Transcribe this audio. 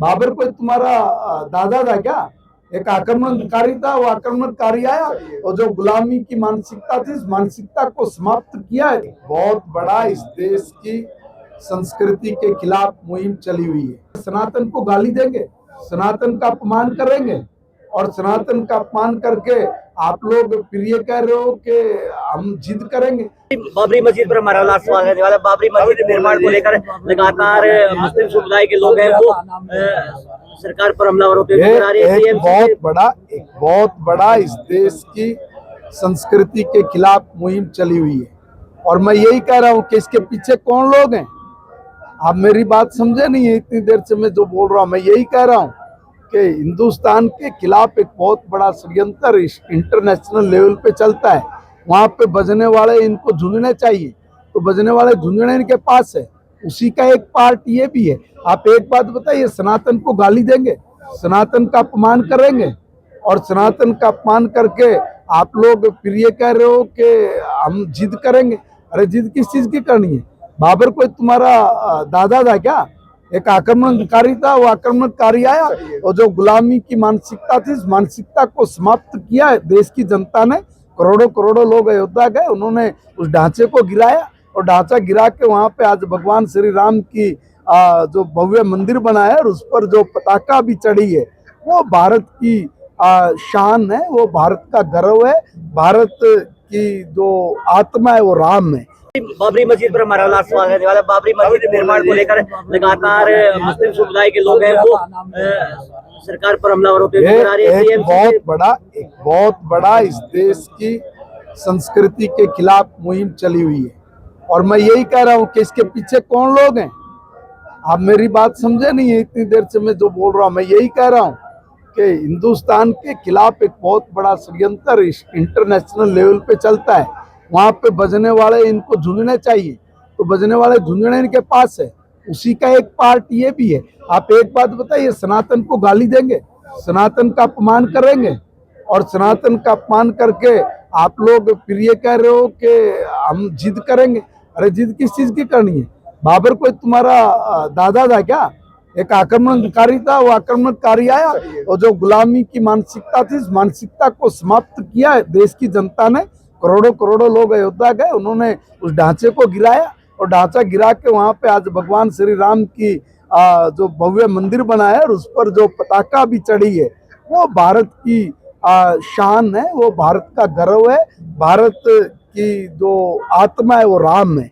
बाबर कोई तुम्हारा दादा था क्या? एक आक्रमणकारी था, वो आक्रमणकारी आया और जो गुलामी की मानसिकता थी, इस मानसिकता को समाप्त किया है। बहुत बड़ा इस देश की संस्कृति के खिलाफ मुहिम चली हुई है। सनातन को गाली देंगे, सनातन का अपमान करेंगे और सनातन का अपमान करके आप लोग फिर ये कह रहे हो कि हम जिद करेंगे। बाबरी मस्जिद पर हमारा लास्ट सवाल रहने वाला। बाबरी मस्जिद निर्माण को लेकर लगातार मुस्लिम समुदाय के लोग हैं वो सरकार पर हमलावर होते नजर आ रही है। एक बहुत बड़ा इस देश की संस्कृति के खिलाफ मुहिम चली हुई है और मैं यही कह रहा हूँ कि इसके पीछे कौन लोग हैं। आप मेरी बात समझे नहीं है, इतनी देर से मैं जो बोल रहा हूँ मैं यही कह रहा हूँ कि हिंदुस्तान के खिलाफ एक बहुत बड़ा षड्यंत्र इंटरनेशनल लेवल पे चलता है। वहां पे बजने वाले इनको झुंझने चाहिए, तो बजने वाले झुंझने इनके पास है। उसी का एक पार्ट ये भी है। आप एक बात बताइए, सनातन को गाली देंगे, सनातन का अपमान करेंगे और सनातन का अपमान करके आप लोग फिर ये कह रहे हो कि हम जिद करेंगे। अरे जिद किस चीज की करनी है? बाबर कोई तुम्हारा दादा था क्या? एक आक्रमणकारी था, वो आक्रमणकारी आया और जो गुलामी की मानसिकता थी, इस मानसिकता को समाप्त किया है देश की जनता ने। करोड़ों करोड़ों लोग अयोध्या गए, उन्होंने उस ढांचे को गिराया और ढांचा गिरा के वहां पे आज भगवान श्री राम की जो भव्य मंदिर बनाया है और उस पर जो पताका भी चढ़ी है, वो भारत की शान है, वो भारत का गर्व है। भारत की जो आत्मा है वो राम है। बाबरी मस्जिद पर हमारा लास्ट सवाल रहने वाला। बाबरी मस्जिद निर्माण को लेकर लगातार मुस्लिम समुदाय के लोग हैं वो सरकार पर हमलावर होते नजर आ रही है। एक बहुत बड़ा इस देश की संस्कृति के खिलाफ मुहिम चली हुई है और मैं यही कह रहा हूँ कि इसके पीछे कौन लोग हैं। आप मेरी बात समझे नहीं है, इतनी देर से मैं जो बोल रहा हूँ मैं यही कह रहा हूँ कि हिंदुस्तान के खिलाफ एक बहुत बड़ा षड्यंत्र इंटरनेशनल लेवल पे चलता है। वहां पे बजने वाले इनको झुंझने चाहिए, तो बजने वाले झुंझने इनके पास है। उसी का एक पार्ट ये भी है। आप एक बात बताइए, सनातन को गाली देंगे, सनातन का अपमान करेंगे और सनातन का अपमान करके आप लोग फिर ये कह रहे हो कि हम जिद करेंगे। अरे जिद किस चीज की करनी है? बाबर कोई तुम्हारा दादा था क्या? एक आक्रमणकारी था, वो आक्रमणकारी आया और जो गुलामी की मानसिकता थी, इस मानसिकता को समाप्त किया है देश की जनता ने। करोड़ों करोड़ों लोग अयोध्या गए, उन्होंने उस ढांचे को गिराया और ढांचा गिरा के वहां पे आज भगवान श्री राम की जो भव्य मंदिर बनाया है और उस पर जो पताका भी चढ़ी है, वो भारत की शान है, वो भारत का गर्व है। भारत की जो आत्मा है वो राम है।